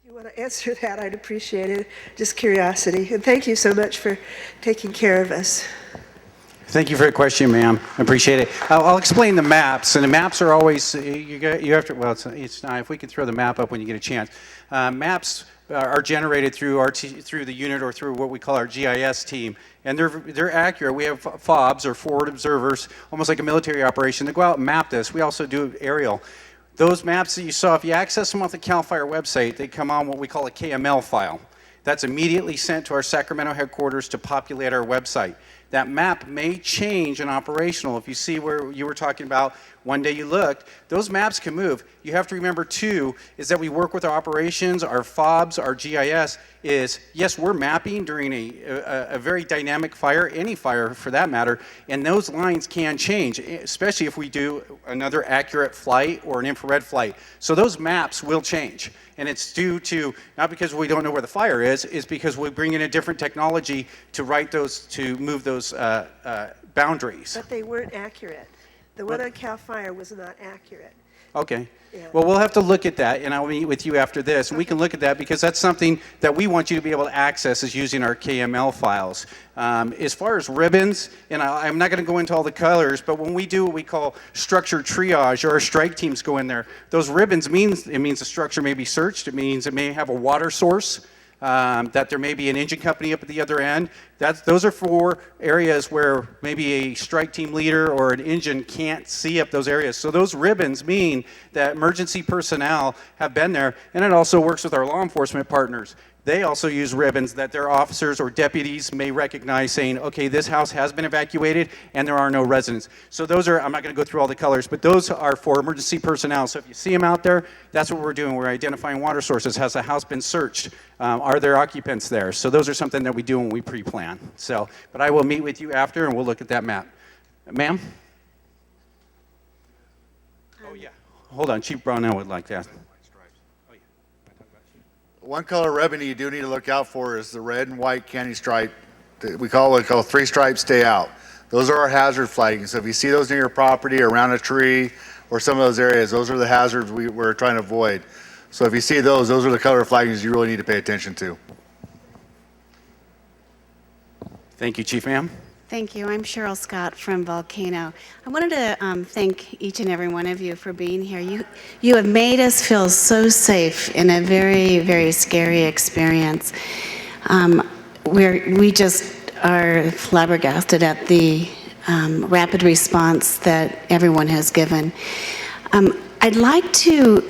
If you want to answer that, I'd appreciate it. Just curiosity. And thank you so much for taking care of us. Thank you for the question, ma'am. I appreciate it. I'll explain the maps, and the maps are always, you have to, well, it's not, if we could throw the map up when you get a chance. Maps are generated through through the unit or through what we call our GIS team, and they're accurate. We have FOBs, or forward observers, almost like a military operation. They go out and map this. We also do aerial. Those maps that you saw, if you access them off the CAL FIRE website, they come on what we call a KML file. That's immediately sent to our Sacramento headquarters to populate our website. That map may change in operational. If you see where you were talking about, one day you looked, those maps can move. You have to remember too, is that we work with our operations, our FOBs, our GIS, is, yes, we're mapping during a very dynamic fire, any fire for that matter, and those lines can change, especially if we do another accurate flight or an infrared flight. So those maps will change. And it's due to, not because we don't know where the fire is because we bring in a different technology to write those, to move those boundaries. But they weren't accurate. The one on CAL FIRE was not accurate. Okay. Yeah. Well, we'll have to look at that, and I'll meet with you after this, and we can look at that because that's something that we want you to be able to access is using our KML files. As far as ribbons, and I'm not going to go into all the colors, but when we do what we call structure triage, or our strike teams go in there, those ribbons means the structure may be searched. It means it may have a water source. That there may be an engine company up at the other end. Those are for areas where maybe a strike team leader or an engine can't see up those areas. So those ribbons mean that emergency personnel have been there, and it also works with our law enforcement partners. They also use ribbons that their officers or deputies may recognize saying, okay, this house has been evacuated and there are no residents. So those are, I'm not going to go through all the colors, but those are for emergency personnel. So if you see them out there, that's what we're doing. We're identifying water sources. Has the house been searched? Are there occupants there? So those are something that we do when we pre-plan. So, but I will meet with you after and we'll look at that map. Ma'am? Oh yeah. Hold on, Chief Brownell would like that. One color ribbon you do need to look out for is the red and white candy stripe. We call three stripes stay out. Those are our hazard flagging. So if you see those near your property or around a tree or some of those areas, those are the hazards we're trying to avoid. So if you see those are the color flaggings you really need to pay attention to. Thank you, Chief. Ma'am. Thank you. I'm Cheryl Scott from Volcano. I wanted to thank each and every one of you for being here. You have made us feel so safe in a very, very scary experience. We just are flabbergasted at the rapid response that everyone has given. I'd like to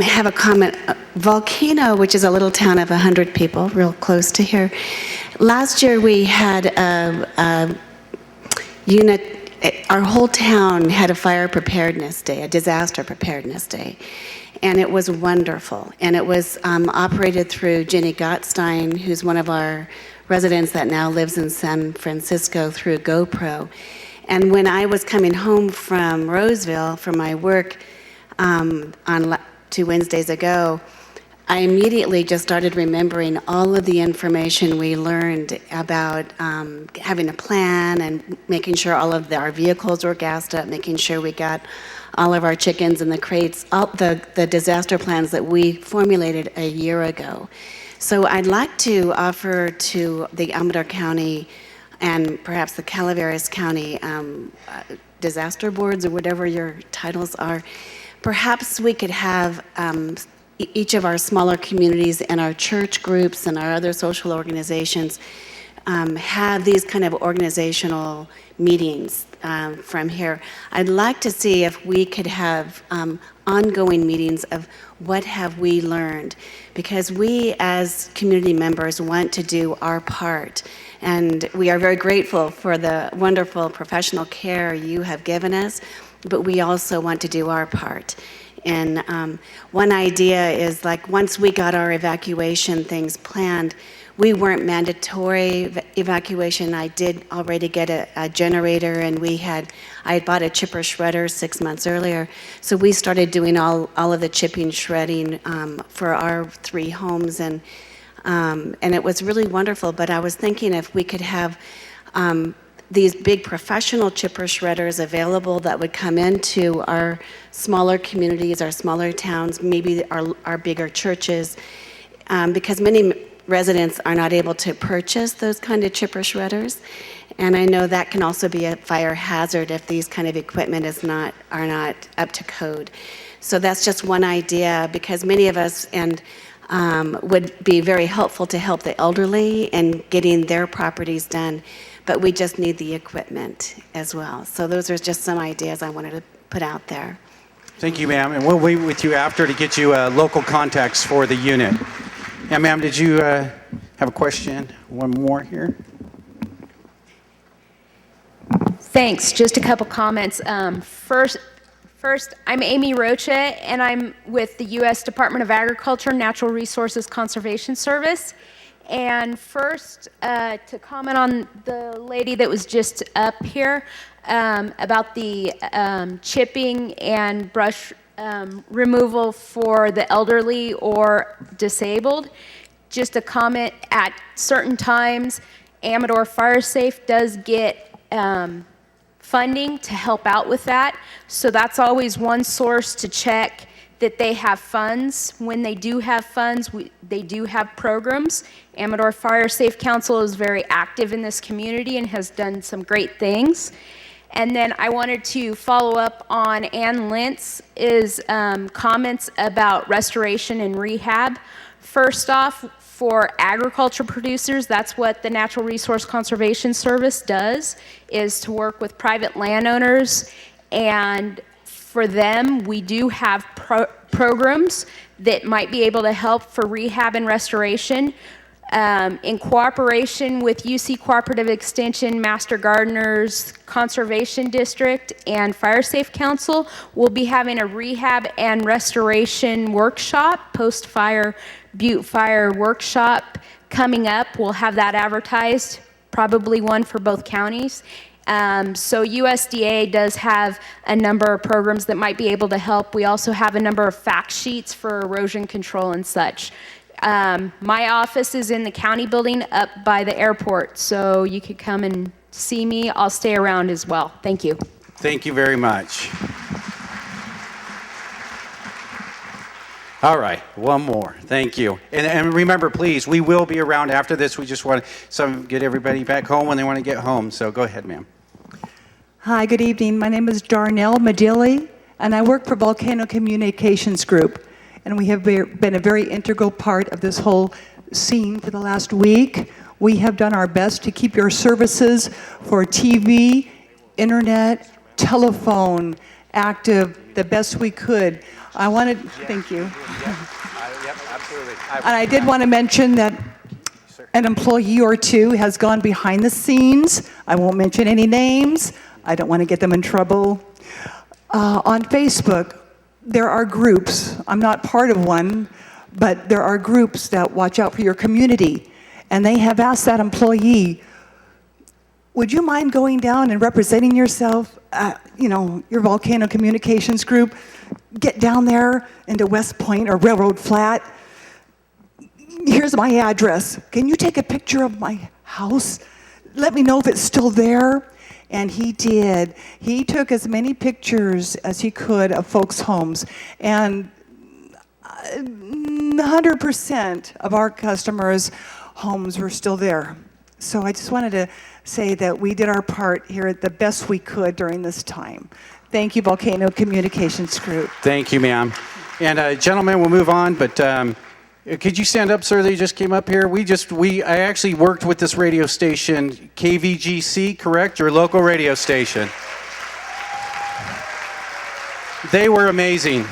have a comment. Volcano, which is a little town of 100 people, real close to here. Last year we had a unit, our whole town had a fire preparedness day, a disaster preparedness day. And it was wonderful. And it was operated through Jenny Gottstein, who's one of our residents that now lives in San Francisco, through GoPro. And when I was coming home from Roseville for my work on 2 Wednesdays ago, I immediately just started remembering all of the information we learned about having a plan and making sure all of our vehicles were gassed up, making sure we got all of our chickens in the crates, all the disaster plans that we formulated a year ago. So I'd like to offer to the Amador County and perhaps the Calaveras County disaster boards, or whatever your titles are, perhaps we could have each of our smaller communities and our church groups and our other social organizations have these kind of organizational meetings from here. I'd like to see if we could have ongoing meetings of what have we learned, because we as community members want to do our part, and we are very grateful for the wonderful professional care you have given us, but we also want to do our part. And one idea is, like, once we got our evacuation things planned, we weren't mandatory evacuation. I did already get a generator, and I had bought a chipper shredder 6 months earlier. So we started doing all of the chipping, shredding for our 3 homes, and it was really wonderful. But I was thinking if we could have these big professional chipper shredders available that would come into our smaller communities, our smaller towns, maybe our bigger churches, because many residents are not able to purchase those kind of chipper shredders. And I know that can also be a fire hazard if these kind of equipment are not up to code. So that's just one idea, because many of us would be very helpful to help the elderly in getting their properties done, but we just need the equipment as well. So those are just some ideas I wanted to put out there. Thank you, ma'am. And we'll be with you after to get you local contacts for the unit. Yeah, ma'am, did you have a question? One more here. Thanks. Just a couple comments. First, I'm Amy Rocha, and I'm with the U.S. Department of Agriculture Natural Resources Conservation Service. And first, to comment on the lady that was just up here about the chipping and brush removal for the elderly or disabled. Just a comment, at certain times, Amador Fire Safe does get funding to help out with that. So that's always one source to check that they have funds. When they do have funds, they do have programs. Amador Fire Safe Council is very active in this community and has done some great things. And then I wanted to follow up on Ann Lintz's comments about restoration and rehab. First off, for agriculture producers, that's what the Natural Resource Conservation Service does, is to work with private landowners. And for them, we do have programs that might be able to help for rehab and restoration. In cooperation with UC Cooperative Extension, Master Gardeners Conservation District, and Fire Safe Council, we'll be having a rehab and restoration workshop, post-fire Butte Fire workshop coming up. We'll have that advertised, probably one for both counties. So USDA does have a number of programs that might be able to help. We also have a number of fact sheets for erosion control and such. My office is in the county building up by the airport, so you could come and see me. I'll stay around as well. Thank you. Thank you very much. All right, one more. Thank you. And remember, please, we will be around after this. We just want to get everybody back home when they want to get home. So go ahead, ma'am. Hi, good evening. My name is Darnell Medilli, and I work for Volcano Communications Group. And we have been a very integral part of this whole scene for the last week. We have done our best to keep your services for TV, internet, telephone active the best we could. I wanted, thank you. Yep, absolutely. And I did want to mention that an employee or two has gone behind the scenes. I won't mention any names. I don't want to get them in trouble. On Facebook, there are groups. I'm not part of one, but there are groups that watch out for your community. And they have asked that employee, would you mind going down and representing yourself, your Volcano Communications Group? Get down there into West Point or Railroad Flat. Here's my address. Can you take a picture of my house? Let me know if it's still there. And he did. He took as many pictures as he could of folks' homes. And 100% of our customers' homes were still there. So I just wanted to say that we did our part here the best we could during this time. Thank you, Volcano Communications Group. Thank you, ma'am. And gentlemen, we'll move on, but could you stand up, sir, that you just came up here? I actually worked with this radio station, KVGC, correct? Your local radio station. They were amazing.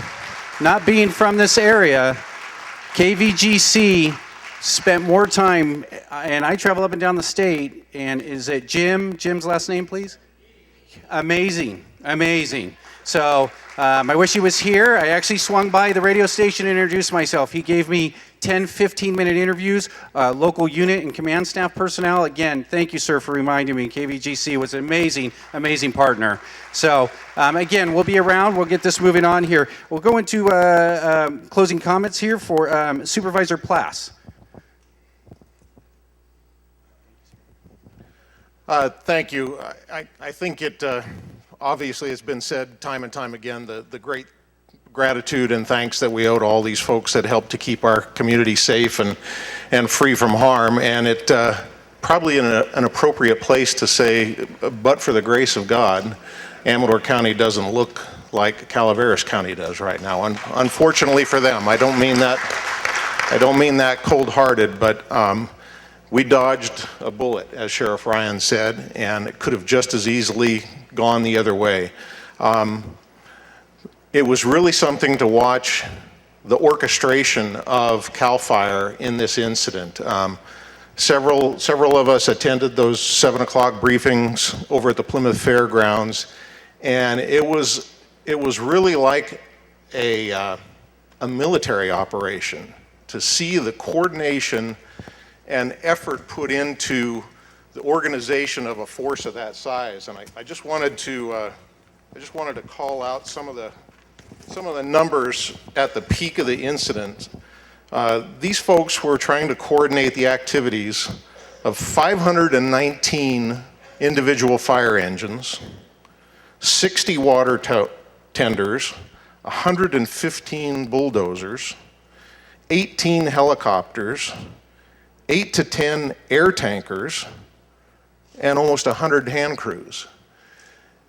Not being from this area, KVGC spent more time, and I travel up and down the state, and is it Jim's last name, please? Amazing, amazing. So I wish he was here. I actually swung by the radio station and introduced myself. He gave me 10, 15-minute interviews, local unit and command staff personnel. Again, thank you, sir, for reminding me. KVGC was an amazing, amazing partner. So again, we'll be around. We'll get this moving on here. We'll go into closing comments here for Supervisor Plass. Thank you. I think it obviously has been said time and time again, the great gratitude and thanks that we owe to all these folks that helped to keep our community safe and free from harm. And it probably in an appropriate place to say, but for the grace of God, Amador County doesn't look like Calaveras County does right now. Unfortunately for them, I don't mean that cold-hearted, but we dodged a bullet, as Sheriff Ryan said, and it could have just as easily gone the other way. It was really something to watch the orchestration of CAL FIRE in this incident. Several of us attended those 7 o'clock briefings over at the Plymouth Fairgrounds, and it was really like a military operation to see the coordination and effort put into the organization of a force of that size. And I just wanted to call out some of the numbers at the peak of the incident. These folks were trying to coordinate the activities of 519 individual fire engines, 60 water tenders, 115 bulldozers, 18 helicopters, 8 to 10 air tankers, and almost 100 hand crews.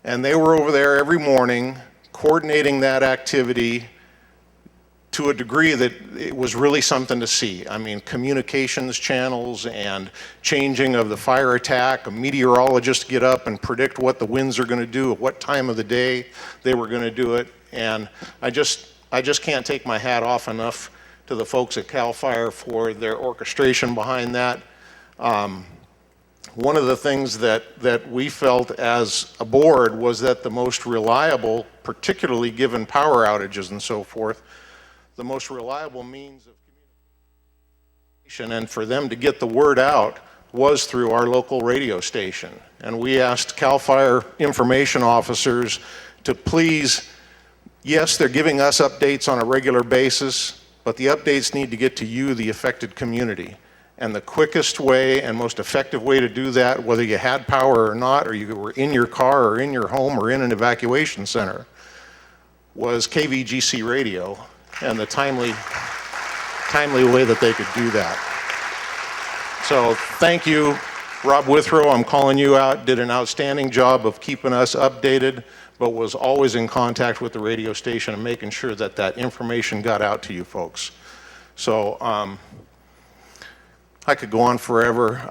And they were over there every morning coordinating that activity to a degree that it was really something to see. I mean, communications channels and changing of the fire attack, a meteorologist get up and predict what the winds are going to do, at what time of the day they were going to do it. And I just can't take my hat off enough to the folks at CAL FIRE for their orchestration behind that. One of the things that we felt as a board was that the most reliable, particularly given power outages and so forth, the most reliable means of communication and for them to get the word out was through our local radio station. And we asked CAL FIRE information officers to please, yes, they're giving us updates on a regular basis, but the updates need to get to you, the affected community. And the quickest way and most effective way to do that, whether you had power or not, or you were in your car or in your home or in an evacuation center, was KVGC radio and the timely way that they could do that. So thank you, Rob Withrow, I'm calling you out, did an outstanding job of keeping us updated, but was always in contact with the radio station and making sure that that information got out to you folks. So I could go on forever.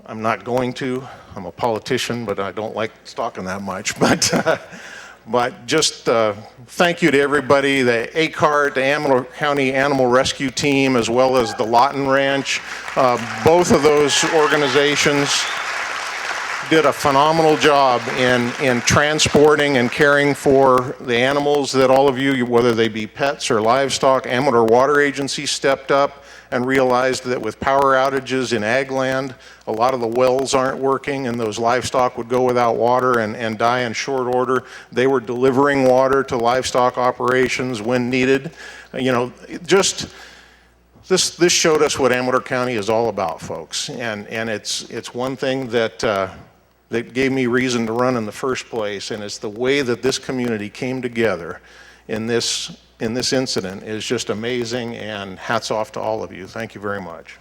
I'm not going to. I'm a politician, but I don't like talking that much. But just thank you to everybody, the ACART, the Amador County Animal Rescue Team, as well as the Lawton Ranch. Both of those organizations did a phenomenal job in transporting and caring for the animals that all of you, whether they be pets or livestock. Amador Water Agency stepped up and realized that with power outages in ag land, a lot of the wells aren't working and those livestock would go without water and die in short order. They were delivering water to livestock operations when needed. You know, just this showed us what Amador County is all about, folks. And it's one thing that that gave me reason to run in the first place, and it's the way that this community came together in this incident is just amazing, and hats off to all of you. Thank you very much.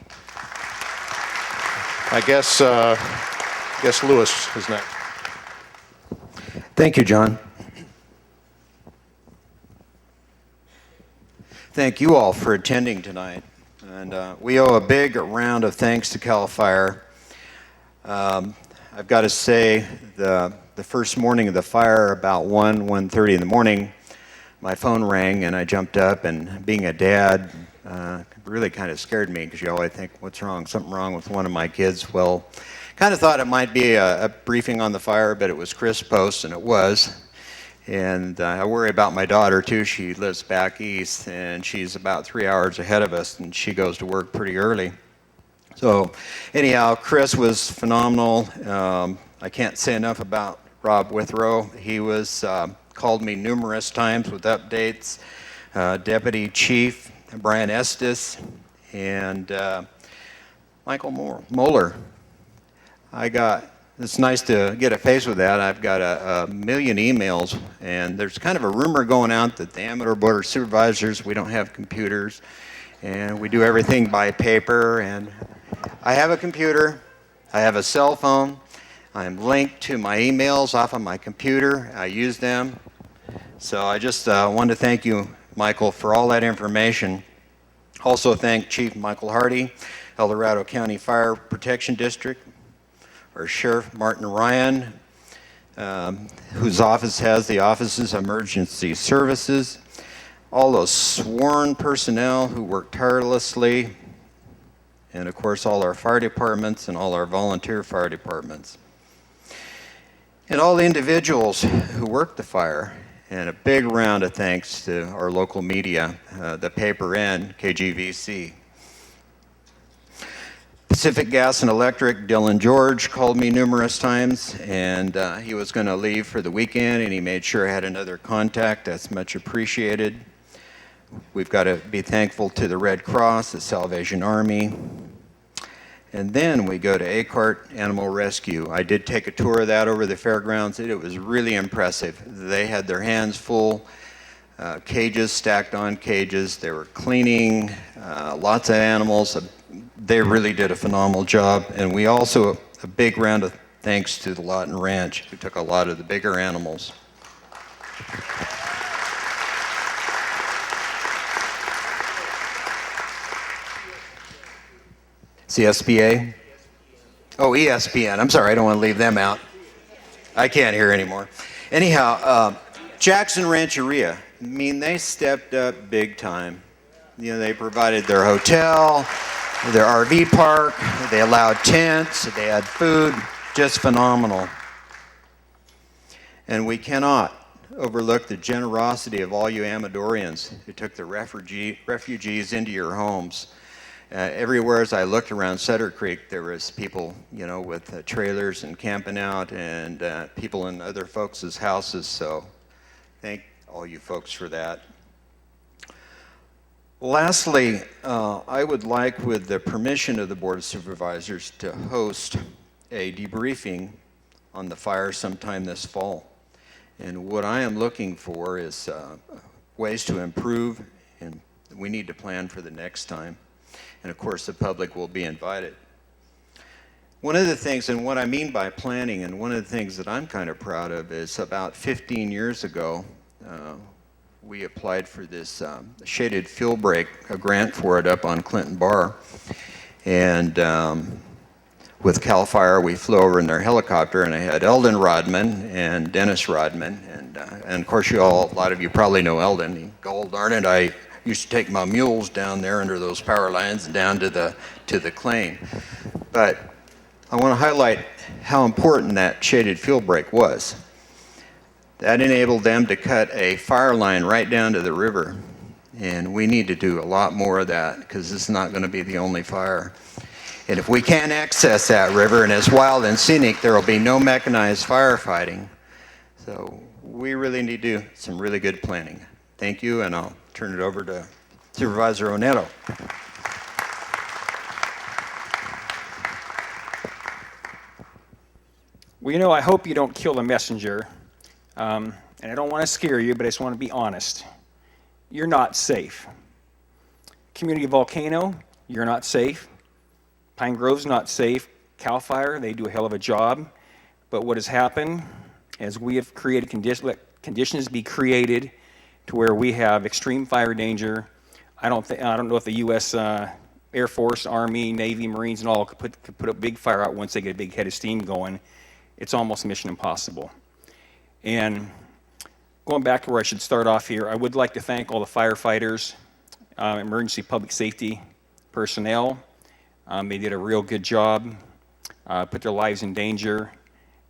I guess Lewis is next. Thank you, John. Thank you all for attending tonight. And we owe a big round of thanks to CAL FIRE. I've got to say, the first morning of the fire, about 1:30 in the morning, my phone rang and I jumped up, and being a dad really kind of scared me because you always think, what's wrong? Something wrong with one of my kids. Well, kind of thought it might be a briefing on the fire, but it was Chris Post, and it was. And I worry about my daughter too. She lives back east and she's about 3 hours ahead of us, and she goes to work pretty early. So anyhow, Chris was phenomenal. I can't say enough about Rob Withrow. He was called me numerous times with updates. Deputy Chief Brian Estes and Michael Moeller. I got it's nice to get a face with that. I've got a million emails, and there's kind of a rumor going out that the Amador Board of Supervisors, we don't have computers, and we do everything by paper. And I have a computer, I have a cell phone, I'm linked to my emails off of my computer, I use them. So I just want to thank you, Michael, for all that information. Also thank Chief Michael Hardy, El Dorado County Fire Protection District, our Sheriff Martin Ryan, whose office has the Offices of Emergency Services, all those sworn personnel who work tirelessly, and of course all our fire departments and all our volunteer fire departments. And all the individuals who work the fire, and a big round of thanks to our local media, the paper and KGVC. Pacific Gas and Electric, Dylan George called me numerous times, and he was going to leave for the weekend, and he made sure I had another contact. That's much appreciated. We've got to be thankful to the Red Cross, the Salvation Army, and then we go to Acart Animal Rescue. I did take a tour of that over the fairgrounds. It was really impressive. They had their hands full, cages stacked on cages. They were cleaning lots of animals. They really did a phenomenal job. And we also, a big round of thanks to the Lawton Ranch, who took a lot of the bigger animals. CSPA? Oh, ESPN. I'm sorry, I don't want to leave them out. I can't hear anymore. Anyhow, Jackson Rancheria, I mean, they stepped up big time. You know, they provided their hotel, their RV park, they allowed tents, they had food, just phenomenal. And we cannot overlook the generosity of all you Amadorians who took the refugees into your homes. Everywhere as I looked around Sutter Creek, there was people, you know, with trailers and camping out, and people in other folks' houses. So thank all you folks for that. Lastly, I would like, with the permission of the Board of Supervisors, to host a debriefing on the fire sometime this fall. And what I am looking for is ways to improve, and we need to plan for the next time. And of course, the public will be invited. One of the things, and what I mean by planning, and one of the things that I'm kind of proud of, is about 15 years ago, we applied for this shaded fuel break, a grant for it up on Clinton Bar. And with CAL FIRE, we flew over in their helicopter, and I had Eldon Rodman and Dennis Rodman. And of course, a lot of you probably know Eldon. Gold darn it, I used to take my mules down there under those power lines and down to the claim. But I want to highlight how important that shaded fuel break was. That enabled them to cut a fire line right down to the river. And we need to do a lot more of that, because this is not going to be the only fire. And if we can't access that river and it's wild and scenic, there will be no mechanized firefighting. So we really need to do some really good planning. Thank you, and I'll turn it over to Supervisor Onetto. Well, you know, I hope you don't kill the messenger. And I don't want to scare you, but I just want to be honest. You're not safe. Community Volcano, you're not safe. Pine Grove's not safe. CAL FIRE, they do a hell of a job. But what has happened is we have created conditions be created to where we have extreme fire danger. I don't know if the U.S. Air Force, Army, Navy, Marines, and all could put a big fire out once they get a big head of steam going. It's almost mission impossible. And going back to where I should start off here, I would like to thank all the firefighters, emergency public safety personnel. They did a real good job, put their lives in danger.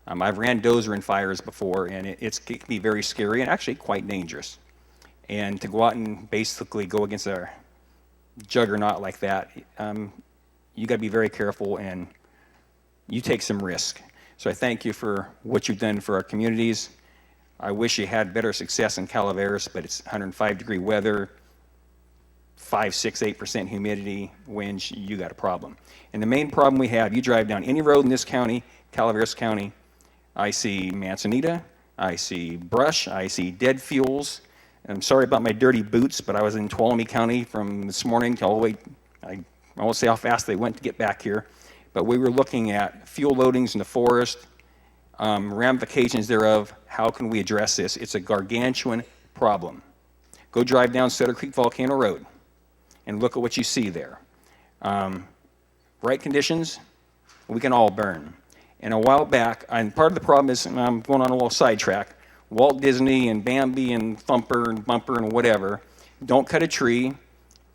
I've ran dozer in fires before, and it can be very scary and actually quite dangerous. And to go out and basically go against a juggernaut like that, you got to be very careful, and you take some risk. So I thank you for what you've done for our communities. I wish you had better success in Calaveras, but it's 105-degree weather, 5, 6, 8% humidity, winds, you got a problem. And the main problem we have, you drive down any road in this county, Calaveras County. I see manzanita, I see brush, I see dead fuels. I'm sorry about my dirty boots, but I was in Tuolumne County from this morning till all the way, I won't say how fast they went to get back here, but we were looking at fuel loadings in the forest, ramifications thereof. How can we address this? It's a gargantuan problem. Go drive down Cedar Creek Volcano Road and look at what you see there. Right conditions, we can all burn. And a while back, and part of the problem is, and I'm going on a little sidetrack, Walt Disney and Bambi and Thumper and Bumper and whatever, don't cut a tree.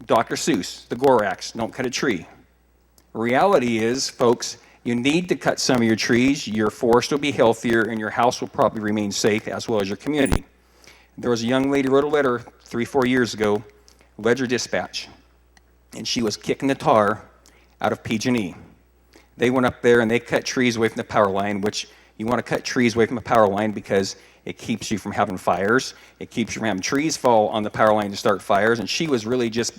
Dr. Seuss, the Gorax, don't cut a tree. Reality is, folks, you need to cut some of your trees. Your forest will be healthier and your house will probably remain safe, as well as your community. There was a young lady who wrote a letter 3-4 years ago, Ledger Dispatch, and she was kicking the tar out of PG&E. They went up there and they cut trees away from the power line, which you want to cut trees away from the power line because it keeps you from having fires. It keeps you from having trees fall on the power line to start fires. And she was really just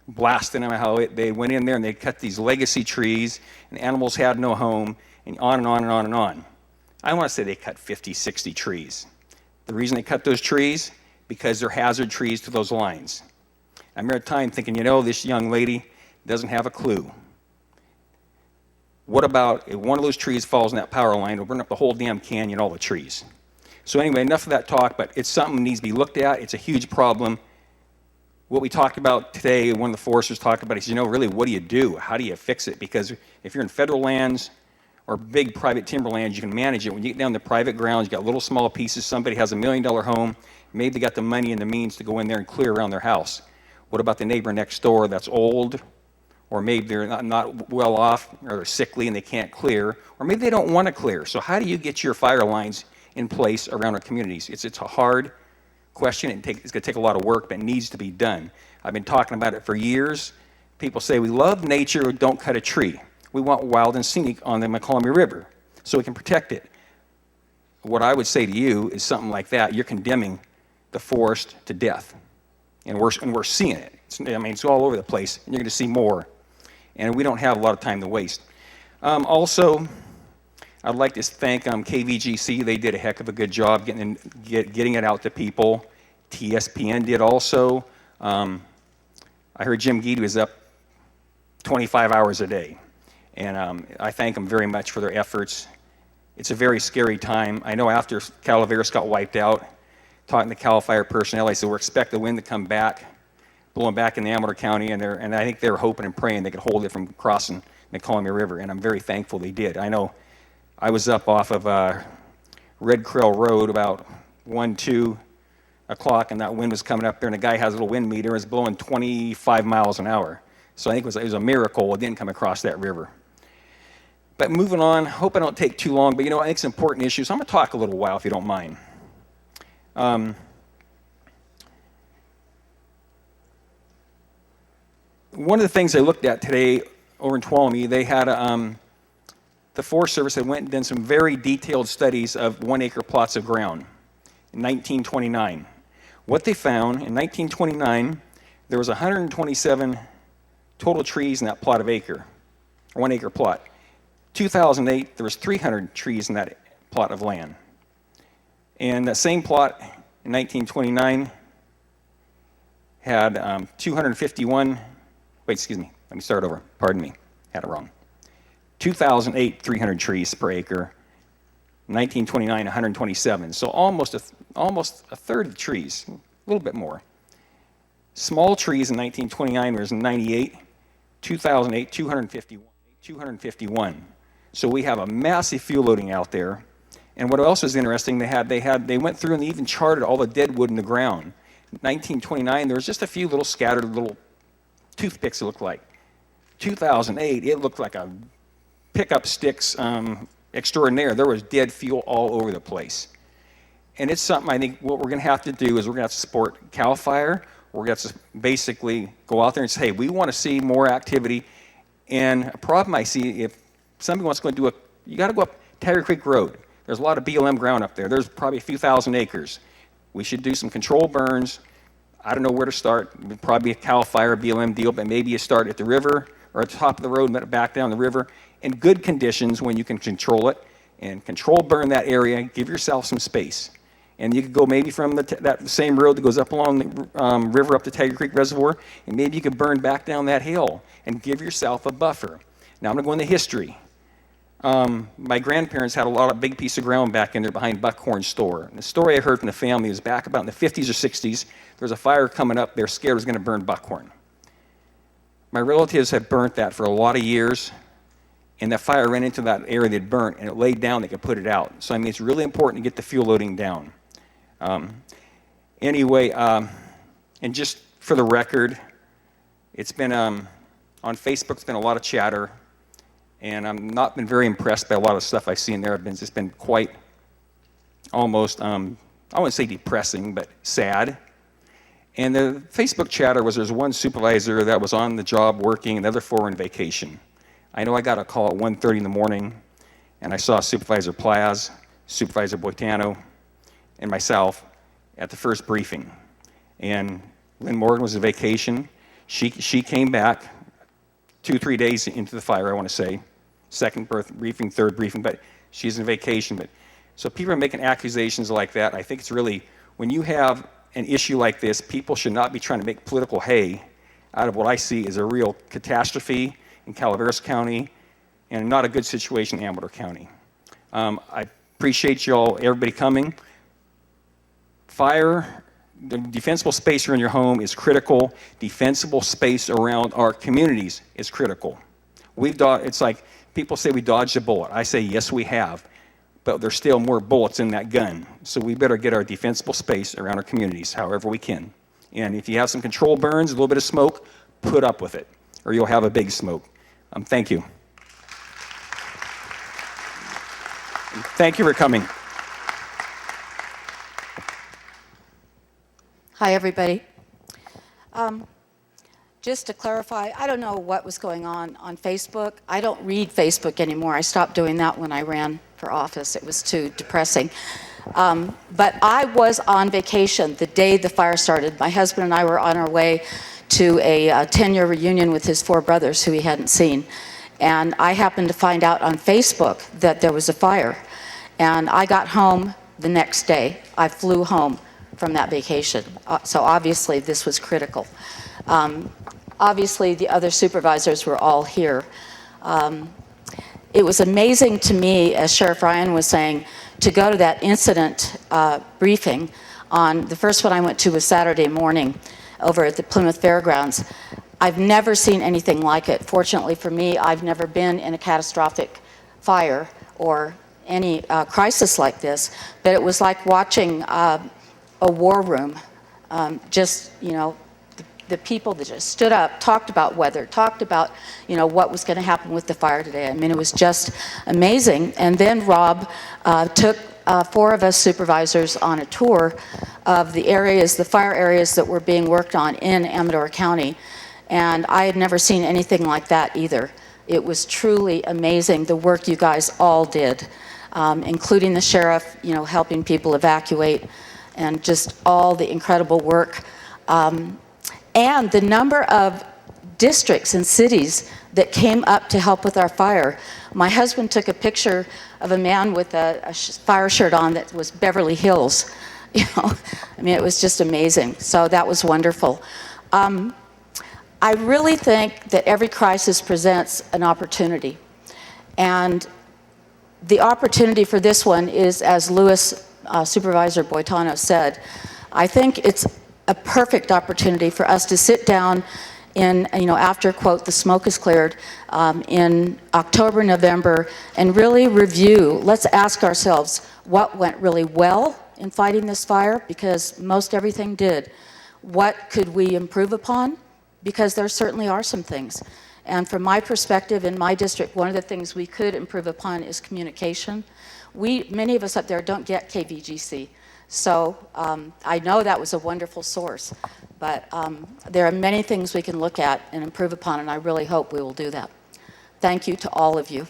blasting them how they went in there and they cut these legacy trees and animals had no home and on and on and on and on. I want to say they cut 50, 60 trees. The reason they cut those trees, because they're hazard trees to those lines. I remember a time thinking, this young lady doesn't have a clue. What about if one of those trees falls in that power line, it'll burn up the whole damn canyon, all the trees. So anyway, enough of that talk, but it's something that needs to be looked at. It's a huge problem. What we talked about today, one of the foresters talked about, he said, really, what do you do? How do you fix it? Because if you're in federal lands or big private timberlands, you can manage it. When you get down to private grounds, you got little small pieces. Somebody has $1 million home. Maybe they got the money and the means to go in there and clear around their house. What about the neighbor next door that's old? Or maybe they're not well off, or they're sickly and they can't clear, or maybe they don't want to clear. So how do you get your fire lines in place around our communities? It's a hard question. It's going to take a lot of work, but it needs to be done. I've been talking about it for years. People say we love nature, don't cut a tree. We want wild and scenic on the McColumbia River so we can protect it. What I would say to you is something like that. You're condemning the forest to death, and we're seeing it. It's all over the place, and you're going to see more. And we don't have a lot of time to waste. Also, I'd like to thank KVGC. They did a heck of a good job getting it out to people. TSPN did also. I heard Jim Geedy was up 25 hours a day. And I thank them very much for their efforts. It's a very scary time. I know after Calaveras got wiped out, talking to CAL FIRE personnel, I said, we're expecting the wind to come back, blowing back in the Amador County, and I think they were hoping and praying they could hold it from crossing the Columbia River, and I'm very thankful they did. I know I was up off of Red Trail Road about 2 o'clock, and that wind was coming up there, and a guy has a little wind meter, and it was blowing 25 miles an hour. So I think it was a miracle it didn't come across that river. But moving on, hope I don't take too long, but I think it's an important issue, so I'm going to talk a little while if you don't mind. One of the things I looked at today over in Tuolumne, they had the Forest Service had went and done some very detailed studies of 1-acre plots of ground in 1929. What they found in 1929, there was 127 total trees in that plot of acre, 1-acre plot. 2008, there was 300 trees in that plot of land. And that same plot in 1929 had 251. Wait, excuse me. Let me start over. Pardon me. Had it wrong. 2008, 300 trees per acre. 1929, 127. So almost a third of the trees, a little bit more. Small trees in 1929 was 98. 2008, 251. So we have a massive fuel loading out there. And what else is interesting, they went through and they even charted all the dead wood in the ground. In 1929, there was just a few little scattered little toothpicks, it looked like. 2008, it looked like a pickup sticks extraordinaire. There was dead fuel all over the place. And it's something I think what we're going to have to do is we're going to have to support CAL FIRE. We're going to have to basically go out there and say, hey, we want to see more activity. And a problem I see, if somebody wants to go you got to go up Tiger Creek Road. There's a lot of BLM ground up there. There's probably a few thousand acres. We should do some controlled burns. I don't know where to start. It'd probably be a CAL FIRE BLM deal, but maybe you start at the river or at the top of the road and back down the river in good conditions when you can control it. and control burn that area, give yourself some space. And you could go maybe from that same road that goes up along the river up to Tiger Creek Reservoir, and maybe you could burn back down that hill and give yourself a buffer. Now I'm going to go into history. My grandparents had a lot of big piece of ground back in there behind Buckhorn store. And the story I heard from the family is back about in the 50s or 60s, there was a fire coming up, they're scared it was going to burn Buckhorn. My relatives had burnt that for a lot of years, and that fire ran into that area they'd burnt, and it laid down, they could put it out. So I mean, it's really important to get the fuel loading down. Anyway, and just for the record, it's been, on Facebook, it's been a lot of chatter, and I've not been very impressed by a lot of stuff I've seen there. It's just been quite, almost, I wouldn't say depressing, but sad. And the Facebook chatter was there's one supervisor that was on the job working, and the other 4 were on vacation. I know I got a call at 1:30 in the morning, and I saw Supervisor Plaz, Supervisor Boitano, and myself at the first briefing. And Lynn Morgan was on vacation. She came back 2-3 days into the fire, I want to say. Second briefing, third briefing, but she's on vacation. But so people are making accusations like that. I think it's really, when you have an issue like this, people should not be trying to make political hay out of what I see as a real catastrophe in Calaveras County and not a good situation in Amador County. I appreciate you all, everybody coming. Fire, the defensible space around your home is critical. Defensible space around our communities is critical. It's like people say we dodged a bullet. I say yes, we have, but there's still more bullets in that gun. So we better get our defensible space around our communities however we can. And if you have some control burns, a little bit of smoke, put up with it, or you'll have a big smoke. Thank you. Thank you for coming. Hi, everybody. Just to clarify, I don't know what was going on Facebook. I don't read Facebook anymore. I stopped doing that when I ran for office. It was too depressing. But I was on vacation the day the fire started. My husband and I were on our way to a 10-year reunion with his 4 brothers who he hadn't seen. And I happened to find out on Facebook that there was a fire. And I got home the next day. I flew home from that vacation. So obviously this was critical. Obviously the other supervisors were all here. It was amazing to me, as Sheriff Ryan was saying, to go to that incident briefing. On the first one I went to was Saturday morning over at the Plymouth Fairgrounds. I've never seen anything like it. Fortunately for me, I've never been in a catastrophic fire or any crisis like this, but it was like watching a war room. Just, you know, the people that just stood up, talked about weather, talked about, you know, what was going to happen with the fire today. I mean, it was just amazing. And then Rob took 4 of us supervisors on a tour of the areas, the fire areas that were being worked on in Amador County. And I had never seen anything like that either. It was truly amazing, the work you guys all did, including the sheriff, you know, helping people evacuate, and just all the incredible work. And the number of districts and cities that came up to help with our fire. My husband took a picture of a man with a fire shirt on that was Beverly Hills. You know, I mean, it was just amazing. So that was wonderful. I really think that every crisis presents an opportunity. And the opportunity for this one is, as Supervisor Boitano said, I think it's a perfect opportunity for us to sit down in, you know, after, quote, the smoke is cleared, in October, November, and really review. Let's ask ourselves what went really well in fighting this fire, because most everything did. What could we improve upon? Because there certainly are some things. And from my perspective, in my district, one of the things we could improve upon is communication. Many of us up there don't get KVGC. So I know that was a wonderful source, but there are many things we can look at and improve upon, and I really hope we will do that. Thank you to all of you.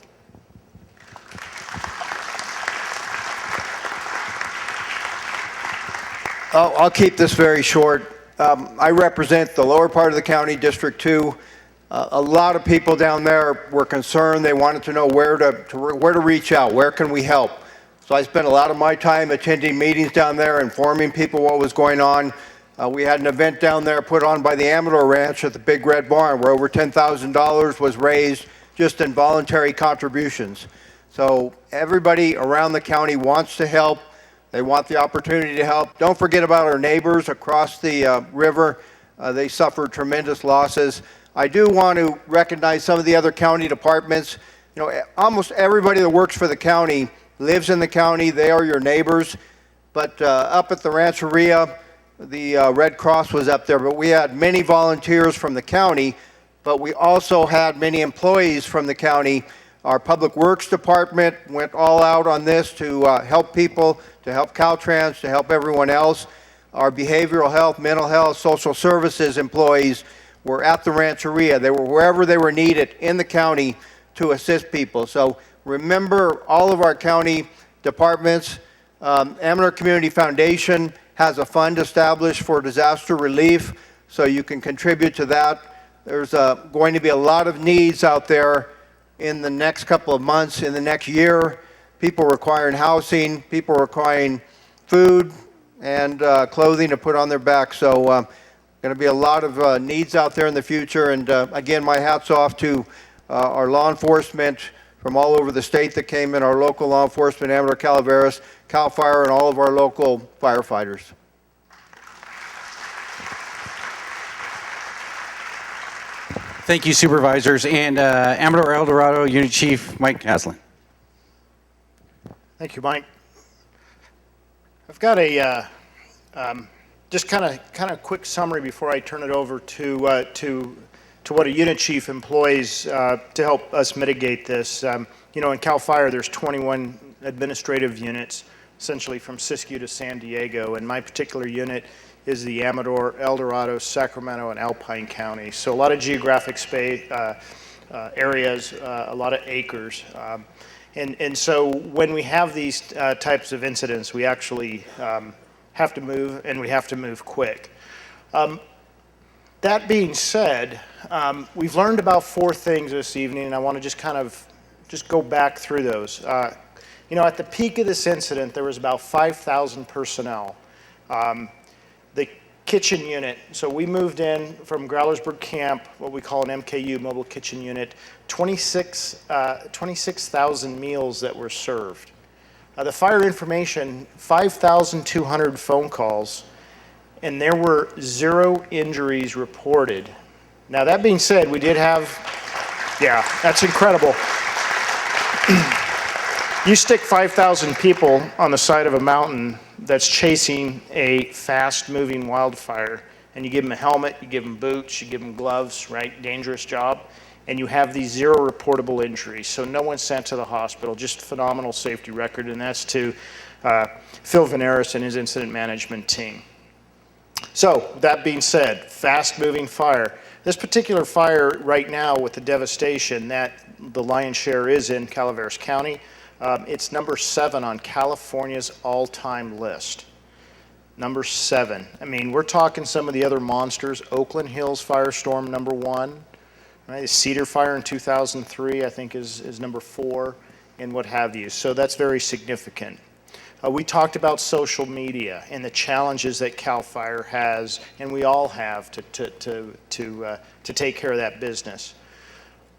I'll keep this very short. I represent the lower part of the county, District 2. A lot of people down there were concerned. They wanted to know where to reach out. Where can we help? So I spent a lot of my time attending meetings down there, informing people what was going on. We had an event down there put on by the Amador Ranch at the Big Red Barn where over $10,000 was raised just in voluntary contributions. So everybody around the county wants to help. They want the opportunity to help. Don't forget about our neighbors across the river. They suffered tremendous losses. I do want to recognize some of the other county departments. You know, almost everybody that works for the county lives in the county. They are your neighbors. But up at the Rancheria, the Red Cross was up there, but we had many volunteers from the county, but we also had many employees from the county. Our Public Works Department went all out on this to help people, to help Caltrans, to help everyone else. Our behavioral health, mental health, social services employees were at the Rancheria. They were wherever they were needed in the county to assist people. So remember all of our county departments. Amador Community Foundation has a fund established for disaster relief, so you can contribute to that. There's going to be a lot of needs out there in the next couple of months, in the next year. People requiring housing, people requiring food and clothing to put on their back. So going to be a lot of needs out there in the future. And again, my hat's off to our law enforcement from all over the state that came in, our local law enforcement, Amador, Calaveras, CAL FIRE, and all of our local firefighters. Thank you, supervisors. And Amador El Dorado Unit Chief Mike Haslin. Thank you, Mike. I've got a just kind of quick summary before I turn it over to what a unit chief employs to help us mitigate this. You know, in CAL FIRE, there's 21 administrative units, essentially from Siskiyou to San Diego, and my particular unit is the Amador, El Dorado, Sacramento, and Alpine County. So a lot of geographic space, areas, a lot of acres. And so when we have these types of incidents, we actually have to move, and we have to move quick. That being said, we've learned about 4 things this evening, and I want to just go back through those. You know, at the peak of this incident, there was about 5,000 personnel. The kitchen unit, so we moved in from Growlersburg Camp, what we call an MKU, Mobile Kitchen Unit, 26,000 meals that were served. The fire information, 5,200 phone calls, and there were 0 injuries reported. Now, that being said, we did have, yeah, that's incredible. You stick 5,000 people on the side of a mountain that's chasing a fast-moving wildfire, and you give them a helmet, you give them boots, you give them gloves, right? Dangerous job. And you have these 0 reportable injuries. So no one sent to the hospital, just phenomenal safety record, and that's to Phil Veneris and his incident management team. So that being said, fast-moving fire. This particular fire right now with the devastation that the lion's share is in Calaveras County, it's number 7 on California's all-time list. Number 7. I mean, we're talking some of the other monsters. Oakland Hills firestorm, number 1. Right? The Cedar Fire in 2003, I think, is number 4, and what have you. So that's very significant. We talked about social media and the challenges that CAL FIRE has, and we all have to take care of that business.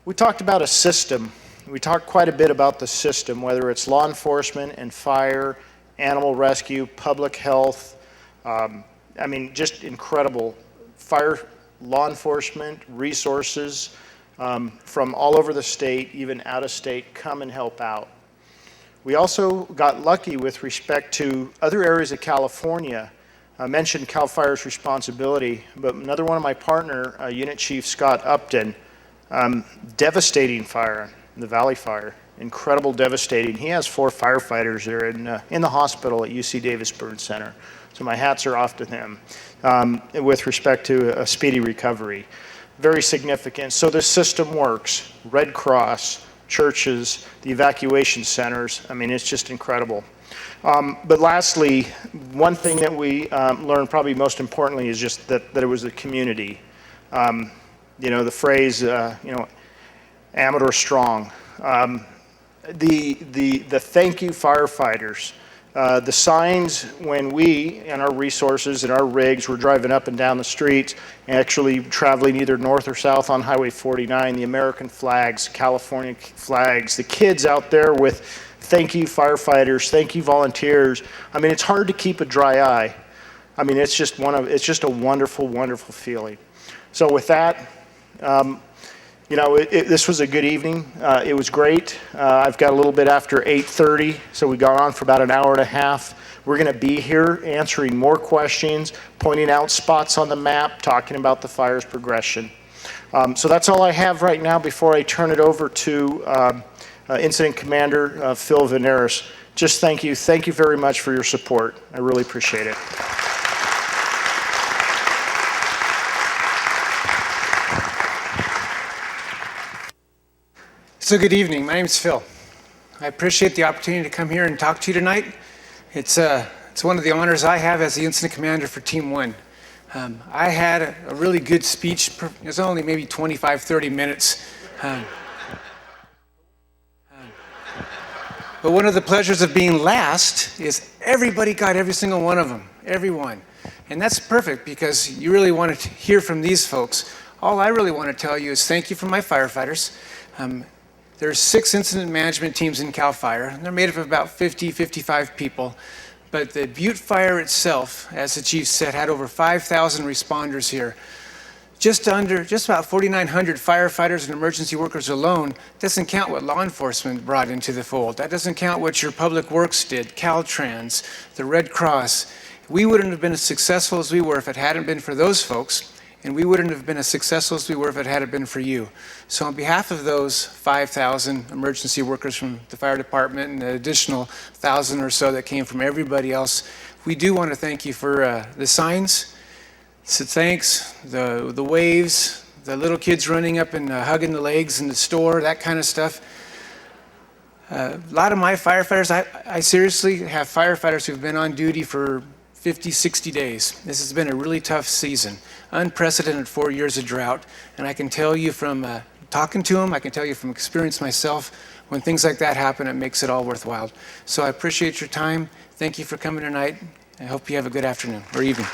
We talked about a system. We talked quite a bit about the system, whether it's law enforcement and fire, animal rescue, public health. I mean, just incredible. Fire, law enforcement, resources from all over the state, even out of state, come and help out. We also got lucky with respect to other areas of California. I mentioned CAL FIRE's responsibility, but another one of my partner, Unit Chief Scott Upton, devastating fire, the Valley Fire, incredible devastating. He has 4 firefighters there in the hospital at UC Davis Burn Center. So my hats are off to him with respect to a speedy recovery. Very significant. So this system works. Red Cross, churches, the evacuation centers. I mean, it's just incredible. But lastly, one thing that we learned probably most importantly is just that it was the community. the phrase, Amador strong. The thank you firefighters. The signs when we and our resources and our rigs were driving up and down the streets, actually traveling either north or south on Highway 49, the American flags, California flags, the kids out there with thank you firefighters, thank you volunteers. I mean, it's hard to keep a dry eye. I mean, it's just a wonderful, wonderful feeling. So with that, this was a good evening. It was great. I've got a little bit after 8:30, so we got on for about an hour and a half. We're going to be here answering more questions, pointing out spots on the map, talking about the fire's progression. So that's all I have right now before I turn it over to Incident Commander Phil Veneris. Just thank you. Thank you very much for your support. I really appreciate it. So good evening. My name is Phil. I appreciate the opportunity to come here and talk to you tonight. It's one of the honors I have as the incident commander for Team 1. I had a really good speech. It was only maybe 25, 30 minutes. But one of the pleasures of being last is everybody got every single one of them, everyone. And that's perfect because you really want to hear from these folks. All I really want to tell you is thank you for my firefighters. There's 6 incident management teams in CAL FIRE, and they're made up of about 50, 55 people. But the Butte Fire itself, as the chief said, had over 5,000 responders here. Just about 4,900 firefighters and emergency workers alone. Doesn't count what law enforcement brought into the fold. That doesn't count what your public works did, Caltrans, the Red Cross. We wouldn't have been as successful as we were if it hadn't been for those folks. And we wouldn't have been as successful as we were if it hadn't been for you. So on behalf of those 5,000 emergency workers from the fire department and the additional 1,000 or so that came from everybody else, we do want to thank you for the signs, so thanks, the waves, the little kids running up and hugging the legs in the store, that kind of stuff. A lot of my firefighters, I seriously have firefighters who've been on duty for 50, 60 days. This has been a really tough season. Unprecedented 4 years of drought. And I can tell you from talking to them, I can tell you from experience myself, when things like that happen, it makes it all worthwhile. So I appreciate your time. Thank you for coming tonight. I hope you have a good afternoon or evening.